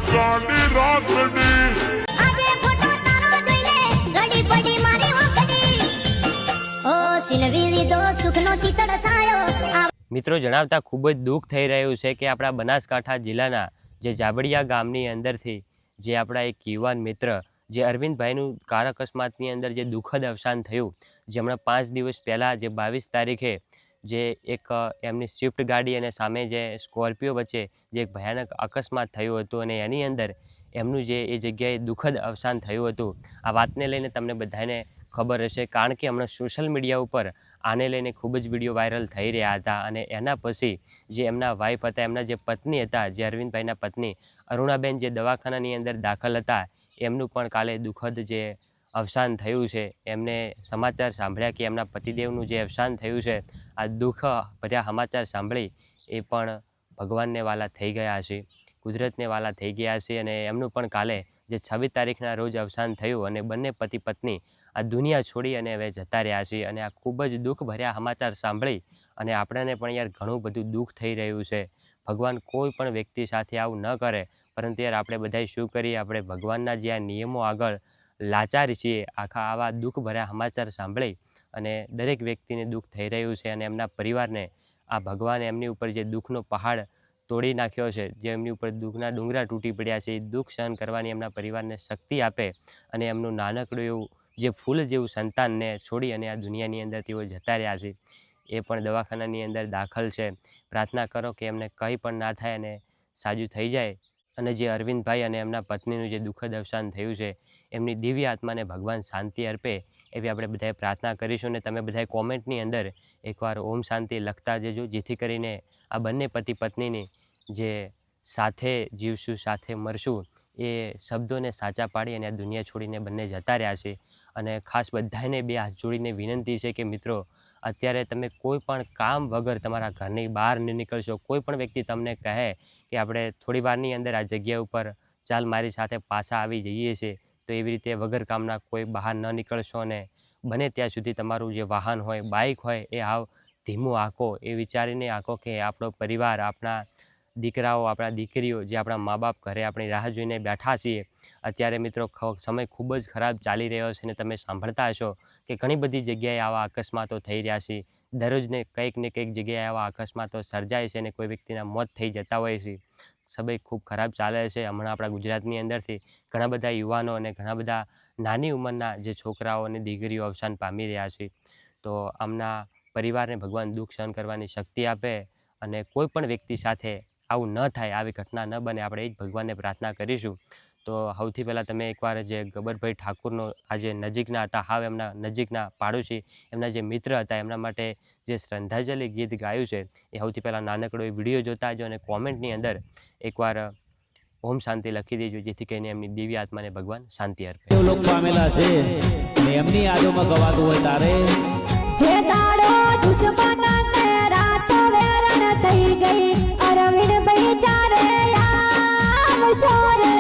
ગાડી રાખડી આજે ફોટો તારો જોઈને રડી પડી મારી વખડી ઓ સિનવી લીધો સુખનો શીતળ છાયો। મિત્રો જણાવતા ખૂબ જ દુઃખ થઈ રહ્યું છે કે આપણા બનાસકાંઠા જિલ્લાના જે જાબડિયા ગામની અંદરથી જે આપણા એક યુવાન મિત્ર જે અરવિંદભાઈનું કાર અકસ્માતની અંદર જે દુઃખદ અવસાન થયું, જે હમણાં 5 દિવસ પહેલાં જે 22 તારીખે જે એક એમની સ્વિફ્ટ ગાડી અને સામે જે સ્કોર્પિયો વચ્ચે જે એક ભયાનક અકસ્માત થયું હતું અને એની અંદર એમનું જે એ જગ્યાએ દુઃખદ અવસાન થયું હતું। આ વાતને લઈને તમને બધાને ખબર હશે, કારણ કે હમણાં સોશિયલ મીડિયા ઉપર આને લઈને ખૂબ જ વિડીયો વાયરલ થઈ રહ્યા હતા અને એના પછી જે એમના વાઈફ હતા, એમના જે પત્ની હતા, જે અરવિંદભાઈના પત્ની અરુણાબેન જે દવાખાનાની અંદર દાખલ હતા, એમનું પણ કાલે દુઃખદ જે અવસાન થયું છે। એમને સમાચાર સાંભળ્યા કે એમના પતિદેવનું જે અવસાન થયું છે, આ દુઃખ ભર્યા સમાચાર સાંભળી એ પણ ભગવાનને વાલા થઈ ગયા છે, કુદરતને વાલા થઈ ગયા છે અને એમનું પણ કાલે જે 26 તારીખના રોજ અવસાન થયું અને બંને પતિ પત્ની આ દુનિયા છોડી અને હવે જતા રહ્યા છે। અને આ ખૂબ જ દુઃખ ભર્યા સમાચાર સાંભળી અને આપણને પણ યાર ઘણું બધું દુઃખ થઈ રહ્યું છે। ભગવાન કોઈ પણ વ્યક્તિ સાથે આવું ન કરે, પરંતુ યાર આપણે બધાય શું કરીએ, આપણે ભગવાનના જે આ નિયમો આગળ લાચાર છીએ। આખા આવા દુઃખ ભર્યા સમાચાર સાંભળી અને દરેક વ્યક્તિને દુઃખ થઈ રહ્યું છે અને એમના પરિવારને આ ભગવાન એમની ઉપર જે દુઃખનો પહાડ તોડી નાખ્યો છે, જે એમની ઉપર દુઃખના ડુંગરા તૂટી પડ્યા છે, એ દુઃખ સહન કરવાની એમના પરિવારને શક્તિ આપે અને એમનું નાનકડું એવું જે ફૂલ જેવું સંતાનને છોડી અને આ દુનિયાની અંદર તેઓ જતા રહ્યા છે, એ પણ દવાખાનાની અંદર દાખલ છે। પ્રાર્થના કરો કે એમને કંઈ પણ ના થાય અને સાજું થઈ જાય અને જે અરવિંદભાઈ અને એમના પત્નીનું જે દુઃખદ અવસાન થયું છે, એમની દિવ્ય આત્માને ભગવાન શાંતિ અર્પે એવી આપણે બધાએ પ્રાર્થના કરીશું। અને તમે બધાએ કોમેન્ટની અંદર એકવાર ઓમ શાંતિ લખતા જજો, જેથી કરીને આ બંને પતિ પત્નીની જે સાથે જીવશું સાથે મરશું એ શબ્દોને સાચા પાડી અને આ દુનિયા છોડીને બંને જતા રહ્યા છે। અને ખાસ બધાને બે હાથ જોડીને વિનંતી છે કે મિત્રો, અત્યારે તમે કોઈ પણ કામ વગર તમારા ઘરની બહાર ન નીકળશો। કોઈ પણ વ્યક્તિ તમને કહે કે આપણે થોડી વારની અંદર આ જગ્યા ઉપર ચાલ મારી સાથે પાછા આવી જઈએ છીએ, તો એવી રીતે વગર કામના કોઈ બહાર ન નીકળશો અને બને ત્યાં સુધી તમારું જે વાહન હોય, બાઇક હોય, એ હાવ ધીમું હાંકો, એ વિચારીને હાંકો કે આપણો પરિવાર, આપણા દીકરાઓ, આપણા દીકરીઓ, જે આપણા મા બાપ ઘરે આપણી રાહ જોઈને બેઠા છીએ। અત્યારે મિત્રો સમય ખૂબ જ ખરાબ ચાલી રહ્યો છે અને તમે સાંભળતા હશો કે ઘણી બધી જગ્યાએ આવા અકસ્માતો થઈ રહ્યા છે। દરરોજને કંઈક ને કંઈક જગ્યાએ આવા અકસ્માતો સર્જાય છે અને કોઈ વ્યક્તિના મોત થઈ જતા હોય છે। સમય ખૂબ ખરાબ ચાલે છે। હમણાં આપણા ગુજરાતની અંદરથી ઘણા બધા યુવાનો અને ઘણા બધા નાની ઉંમરના જે છોકરાઓ અને દીકરીઓ અવસાન પામી રહ્યા છે। તો આમના પરિવારને ભગવાન દુઃખ સહન કરવાની શક્તિ આપે અને કોઈ પણ વ્યક્તિ સાથે આવું ન થાય, આવી ઘટના ન બને, આપણે એ જ ભગવાનને પ્રાર્થના કરીશું। તો સૌથી પહેલાં તમે એકવાર જે ગબ્બરભાઈ ઠાકુરનો આજે નજીકના હતા, હાવ એમના નજીકના પાડોશી, એમના જે મિત્ર હતા, એમના માટે જે શ્રદ્ધાંજલિ ગીત ગાયું છે, એ સૌથી પહેલાં નાનકડો એ વિડીયો જોતા આવજો અને કોમેન્ટની અંદર એકવાર ઓમ શાંતિ લખી દેજો, જેથી કરીને એમની દિવ્ય આત્માને ભગવાન શાંતિ અર્પે। લોકો પામેલા છે ને એમની યાદોમાં ગવાતું હોય તારે હે દાડો દુશ્મનને રાતો વેરણ થઈ ગઈ, અરવિંદ ભાઈ ચારે આવશો રે।